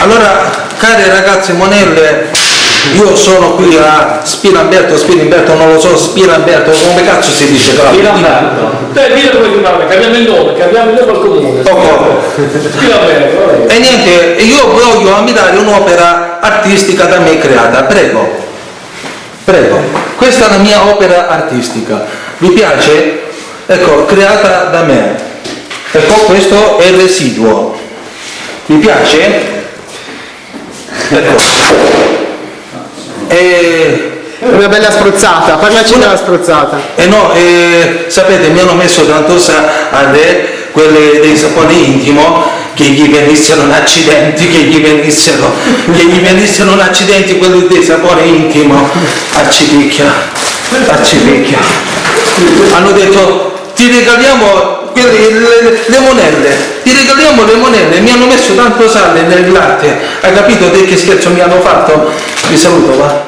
Allora, cari ragazzi monelle, io sono qui a Spiramberto, non lo so, Spiramberto, come cazzo si dice? Spiramberto. Dillo come ti pare, cambiamo il nome al comune. Spiramberto. E niente, io voglio ammirare un'opera artistica da me creata, prego. Questa è la mia opera artistica. Vi piace? Ecco, creata da me. Ecco, questo è il residuo. Vi piace? Ecco. Una bella spruzzata, parlaci della spruzzata. Sapete, mi hanno messo tanto sale, quelle dei saponi intimo, che gli venissero un accidenti, quelli dei saponi intimo, accipicchia. Hanno detto, ti regaliamo le monelle, mi hanno messo tanto sale nel latte, hai capito te che scherzo mi hanno fatto? Vi saluto, va?